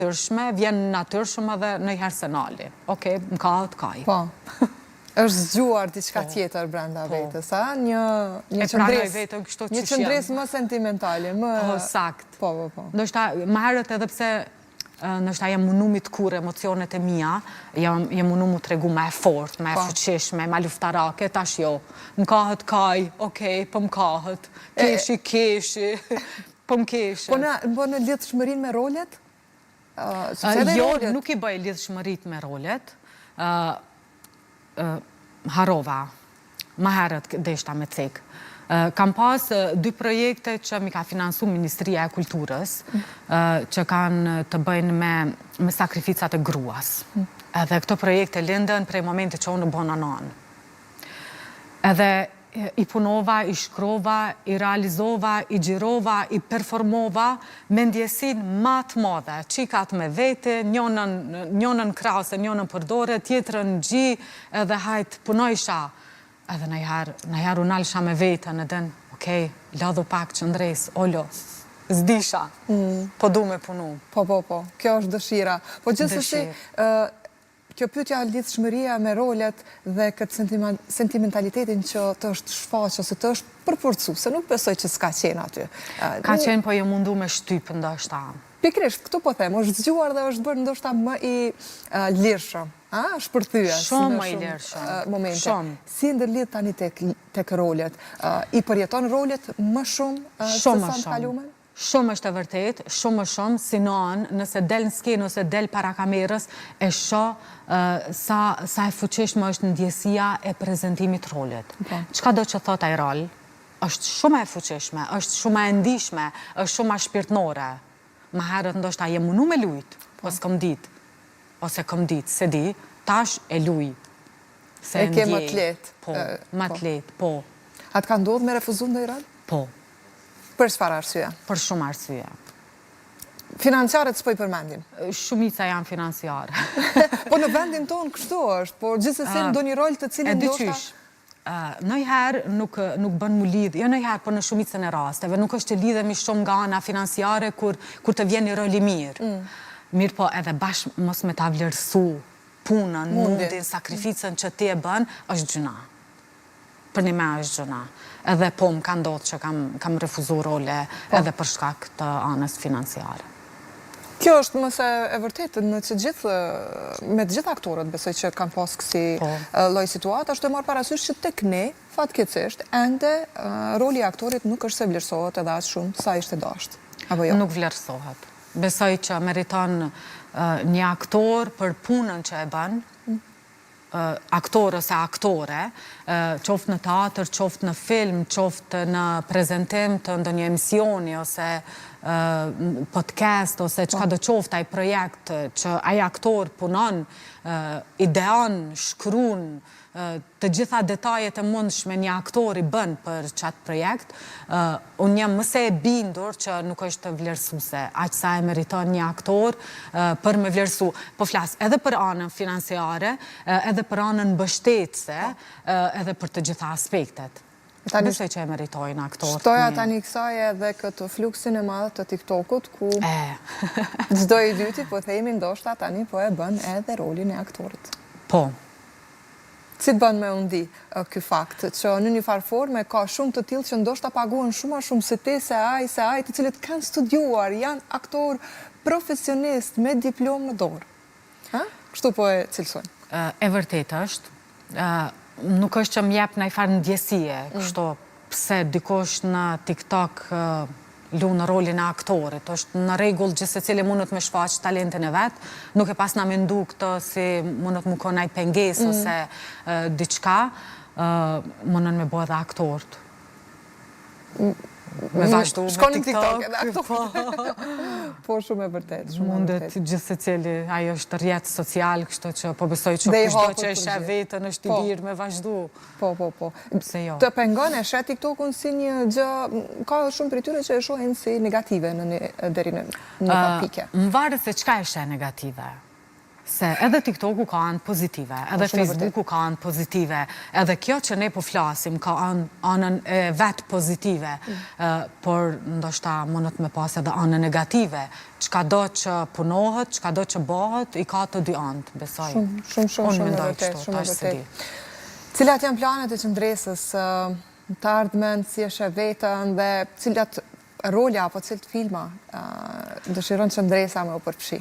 natyrshme, vjen natyrshme edhe nëjherë se nali. Okej, më ka të kaj. Po, është zgjuar diçka tjetër brenda vetës, a? Një qëndres më sentimentale, më... Po, sakt. Po. Ndoshta, më herët edhe pse ndoshta jam munu mi të kur emocionet e mia, jam munu mu të regu me e fort, me e fuqishme, me luftarake, tash jo. Më kahët kaj, okej, po më kahët, keshi, po më keshi. Po në lidhshmërinë me rolet? Jo, nuk i bëj lidhshmërit me rolet. Harova, më herët deshta me cek. Kam pas 2 projekte që mi ka finansu Ministria e Kulturës, që kanë të bëjnë me sakrificat e gruas. Edhe këto projekte lindën prej momenti që unë bëna nanë. Edhe i punova, i shkrova, i realizova, i gjirova, i performova me ndjesin ma të madhe. Qikat me vete, njënën krasë, njënën përdore, tjetërën gji, edhe hajtë punojsha. Edhe nëjherë unë alësha me vetën, edhe okej, ladhu pak qëndres, ollo, zdisha, po du me punu. Po, kjo është dëshira. Po gjithsesi, kjo pyetja lidhshmëria me rolet dhe këtë sentimentalitetin që të është shfaqë ose të është përpurcu, se nuk besoj që s'ka qenë aty. Ka qenë, po jo mundu me shtypë ndoshta. Pikrisht, këtu po them, është zgjuar dhe është bërë ndoshta më i lirshëm. Shpërthyes shumë më i lirshëm. Momente. Shumë. Si ndërlidh tani tek rolet? I përjeton rolet më shumë se sa në kalumen? Shumë është e vërtet, shumë më shumë, si nëse del në skenë ose del para kamerës, e shoh sa e fuqishme është ndjesia e prezentimit rolet. Çka do që thot ai rol, është shumë e fuqishme, është shumë e ndihshme, është shumë e shpirtnore. Më herët ndoshta jem munu me lujt, po s'kom ditë. Ose kom ditë, se di, tash e luj. E ke më të letë. Po, më të letë, po. A të ka ndodhë me refuzu ndaj rol? Po. Për çfarë arsye? Për shumë arsye. Financiarët s'po i përmendim? Shumica janë financiare. Po në vendin tonë kështu është, por gjithsesi ndo një rol të cilin ndoshta... Nëjherë nuk bën mu lidhë, jo nëjherë, por në shumicën e rasteve, nuk është të lidhemi shumë nga ana financiare kur të vjen një rol i mirë. Mirë po edhe bashkë mos me ta vlerësu punën, mundin, sakrificën që ti e bën, është gjuna. Për një me është gjuna. Edhe po më ka ndodhë që kam refuzu role edhe për shkak të anës financiare. Kjo është mëse e vërtetë me të gjithë aktorët, besoj që kanë pas kësi lloj situata, është e marrë parasysh që tek ne, fatkeqësisht, ende roli i aktorit nuk është se vlerësohet edhe aq shumë sa ishte dashur. Apo jo? Nuk vlerësohet. Besoj që meriton një aktor për punën që e bën, aktor ose aktore, qoftë në teatr, qoftë në film, qoftë në prezentim të ndonjë emisioni ose podcast ose çka do qoftë ai projekt që ai aktor punon, ideon, shkruan, të gjitha detajet e mundshme një aktor i bën për qatë projekt, unë jam mëse e bindur që nuk është vlerësuese, aq sa e meriton një aktor për me vlerësu. Po flas edhe për anën financiare, edhe për anën mbështetëse, edhe për të gjitha aspektet. Besoj që e meritojnë aktorët. Shtoja tani kësaj edhe këtë fluksin e madh të TikTokut, ku çdo i dyti, po themi ndoshta tani po e bën edhe rolin e aktorit. Po. Si të bën me undi ky fakt, që në një farë forme ka shumë të tillë që ndoshta paguhen shumë më shumë se ti, se ai, të cilët kanë studiuar, janë aktor profesionist me diplomë në dorë. Kështu po e cilësojnë. E vërtet është. Nuk është që më jep në i farë ndjesie, kështu pse dikush në TikTok lu në rolin e aktorit, është në regull gjithë se cili mundet me shfaq talentin e vetë, nuk e pas në mendu këto si mundet mu konaj penges ose diqka, mundet me bo edhe aktorët. Me vazhdu me Shkonin TikTok edhe aktorët. Po shumë e vërtet. Mundet gjithë se cili, ajo është rjetë social, kështu që po besoj që kushdo që e shë vetën është i lirë me vazhdu. Po. Pse jo. Të pengon e shë TikTokun si një gjë, ka shumë për tyre që e shohin si negative deri në një pike. Më varet se qka e shë negative. se edhe TikToku ka anë pozitive, edhe Facebooku ka anë pozitive, edhe kjo që ne po flasim ka anën e vetë pozitive, por ndoshta mundet me pas edhe anën negative. Çka do që punohet, çka do që bëhet, i ka të dy anët, besoj. Shumë e vërtet. Cilat janë planet e qëndresës të ardhmen, si është e vetën dhe cilat rolja apo cilët filma dëshiron qëndresa me u përfshi?